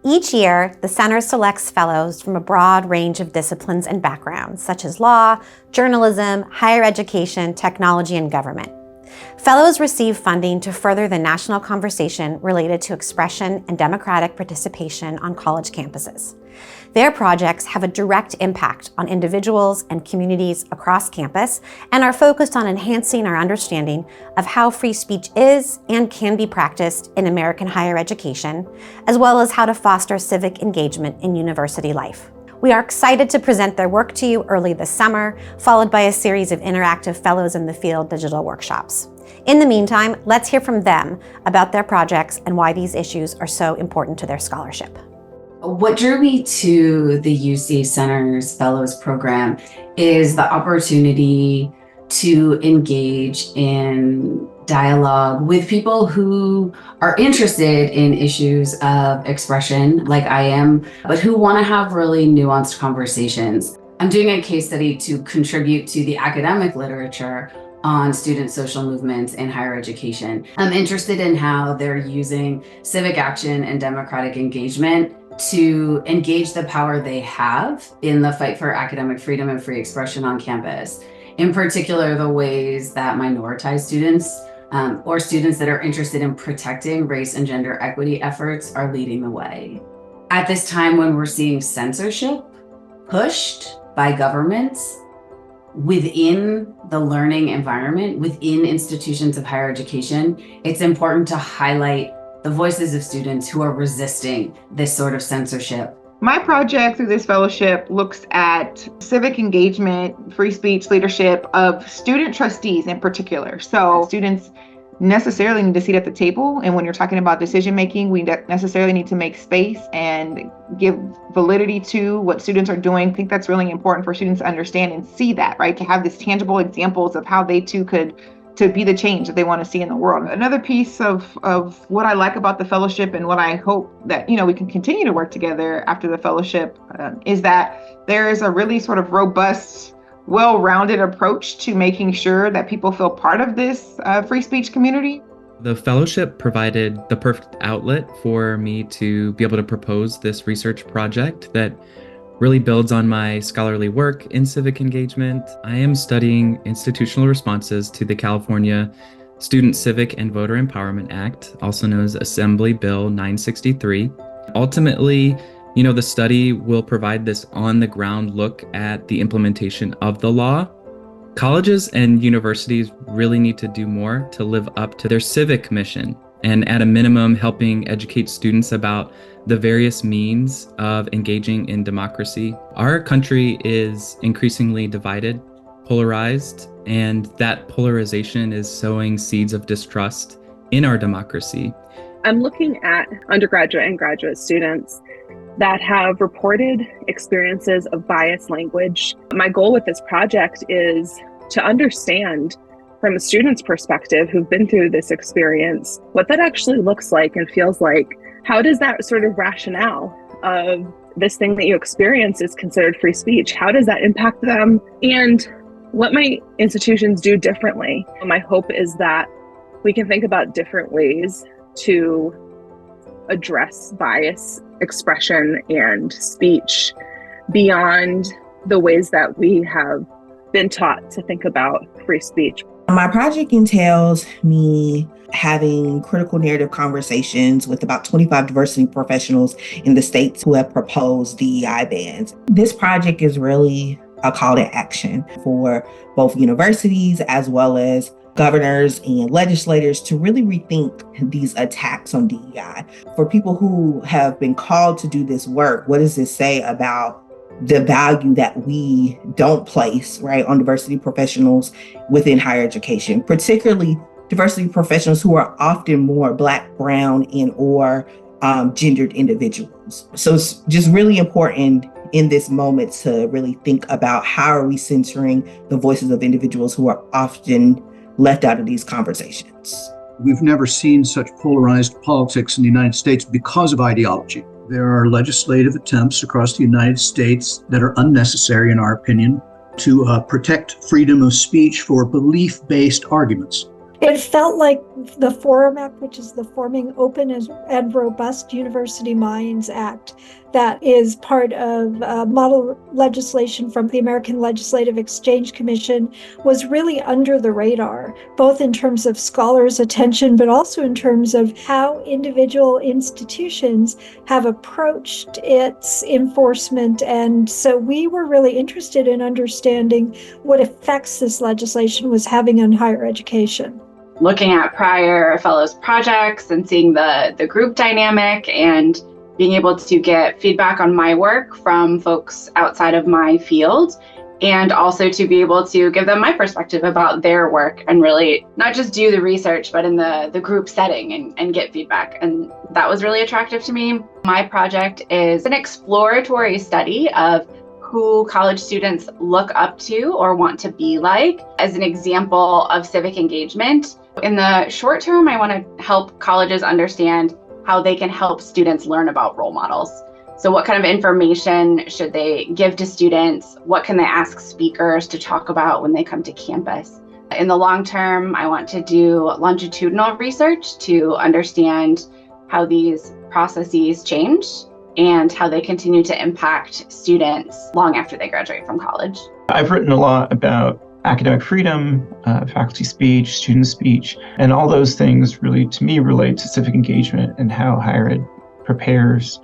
Each year, the center selects fellows from a broad range of disciplines and backgrounds, such as law, journalism, higher education, technology, and government. Fellows receive funding to further the national conversation related to expression and democratic participation on college campuses. Their projects have a direct impact on individuals and communities across campus and are focused on enhancing our understanding of how free speech is and can be practiced in American higher education, as well as how to foster civic engagement in university life. We are excited to present their work to you early this summer, followed by a series of interactive Fellows in the Field digital workshops. In the meantime, let's hear from them about their projects and why these issues are so important to their scholarship. What drew me to the UC Center's Fellows Program is the opportunity to engage in dialogue with people who are interested in issues of expression, like I am, but who want to have really nuanced conversations. I'm doing a case study to contribute to the academic literature on student social movements in higher education. I'm interested in how they're using civic action and democratic engagement to engage the power they have in the fight for academic freedom and free expression on campus. In particular, the ways that minoritized students or students that are interested in protecting race and gender equity efforts are leading the way. At this time when we're seeing censorship pushed by governments within the learning environment, within institutions of higher education, it's important to highlight the voices of students who are resisting this sort of censorship. My project through this fellowship looks at civic engagement, free speech, leadership of student trustees in particular. So students necessarily need a seat at the table. And when you're talking about decision making, we necessarily need to make space and give validity to what students are doing. I think that's really important for students to understand and see that, right? To have these tangible examples of how they too could to be the change that they want to see in the world. Another piece of what I like about the fellowship and what I hope that, we can continue to work together after the fellowship is that there is a really sort of robust, well-rounded approach to making sure that people feel part of this free speech community. The fellowship provided the perfect outlet for me to be able to propose this research project that really builds on my scholarly work in civic engagement. I am studying institutional responses to the California Student Civic and Voter Empowerment Act, also known as Assembly Bill 963. Ultimately, the study will provide this on-the-ground look at the implementation of the law. Colleges and universities really need to do more to live up to their civic mission, and at a minimum, helping educate students about the various means of engaging in democracy. Our country is increasingly divided, polarized, and that polarization is sowing seeds of distrust in our democracy. I'm looking at undergraduate and graduate students that have reported experiences of biased language. My goal with this project is to understand from a student's perspective who've been through this experience, what that actually looks like and feels like. How does that sort of rationale of this thing that you experience is considered free speech? How does that impact them? And what might institutions do differently? My hope is that we can think about different ways to address bias, expression, and speech beyond the ways that we have been taught to think about free speech. My project entails me having critical narrative conversations with about 25 diversity professionals in the states who have proposed DEI bans. This project is really a call to action for both universities as well as governors and legislators to really rethink these attacks on DEI. For people who have been called to do this work, what does this say about the value that we don't place, right, on diversity professionals within higher education, particularly diversity professionals who are often more Black, brown, and or gendered individuals. So it's just really important in this moment to really think about how are we censoring the voices of individuals who are often left out of these conversations. We've never seen such polarized politics in the United States because of ideology. There are legislative attempts across the United States that are unnecessary, in our opinion, to protect freedom of speech for belief-based arguments. It felt like the Forum Act, which is the Forming Open and Robust University Minds Act, that is part of model legislation from the American Legislative Exchange Commission, was really under the radar, both in terms of scholars' attention, but also in terms of how individual institutions have approached its enforcement. And so we were really interested in understanding what effects this legislation was having on higher education. Looking at prior fellows projects and seeing the group dynamic and being able to get feedback on my work from folks outside of my field, and also to be able to give them my perspective about their work and really not just do the research, but in the group setting and get feedback. And that was really attractive to me. My project is an exploratory study of who college students look up to or want to be like as an example of civic engagement. In the short term, I want to help colleges understand how they can help students learn about role models. So what kind of information should they give to students? What can they ask speakers to talk about when they come to campus? In the long term, I want to do longitudinal research to understand how these processes change and how they continue to impact students long after they graduate from college. I've written a lot about academic freedom, faculty speech, student speech, and all those things really, to me, relate to civic engagement and how higher ed prepares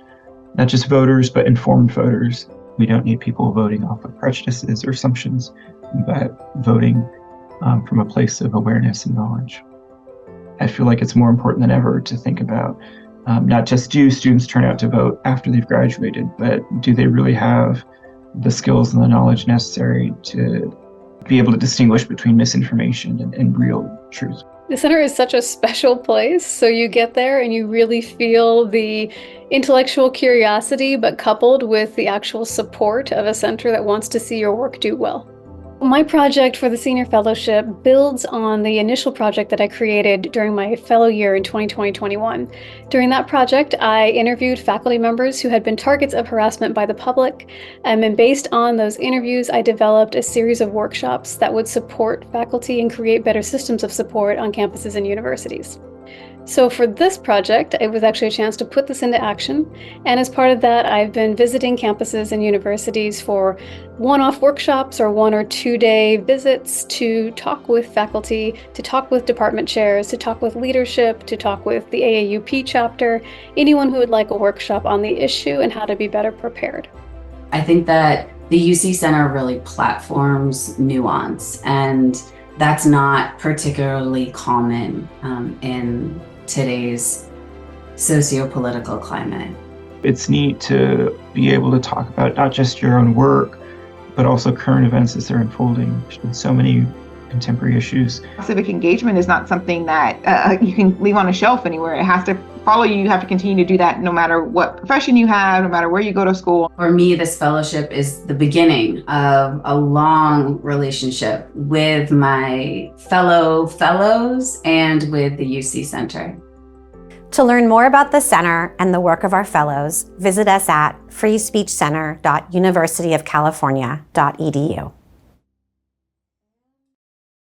not just voters, but informed voters. We don't need people voting off of prejudices or assumptions, but voting from a place of awareness and knowledge. I feel like it's more important than ever to think about not just do students turn out to vote after they've graduated, but do they really have the skills and the knowledge necessary to be able to distinguish between misinformation and real truth. The center is such a special place. So you get there and you really feel the intellectual curiosity, but coupled with the actual support of a center that wants to see your work do well. My project for the Senior Fellowship builds on the initial project that I created during my fellow year in 2020-21. During that project, I interviewed faculty members who had been targets of harassment by the public, and based on those interviews, I developed a series of workshops that would support faculty and create better systems of support on campuses and universities. So for this project, it was actually a chance to put this into action. And as part of that, I've been visiting campuses and universities for one-off workshops or 1 or 2 day visits to talk with faculty, to talk with department chairs, to talk with leadership, to talk with the AAUP chapter, anyone who would like a workshop on the issue and how to be better prepared. I think that the UC Center really platforms nuance, and that's not particularly common in today's socio-political climate. It's neat to be able to talk about not just your own work, but also current events as they're unfolding. There's been so many contemporary issues. Civic engagement is not something that you can leave on a shelf anywhere. It has to follow you. You have to continue to do that no matter what profession you have, no matter where you go to school. For me, this fellowship is the beginning of a long relationship with my fellow fellows and with the UC Center. To learn more about the center and the work of our fellows, visit us at freespeechcenter.universityofcalifornia.edu.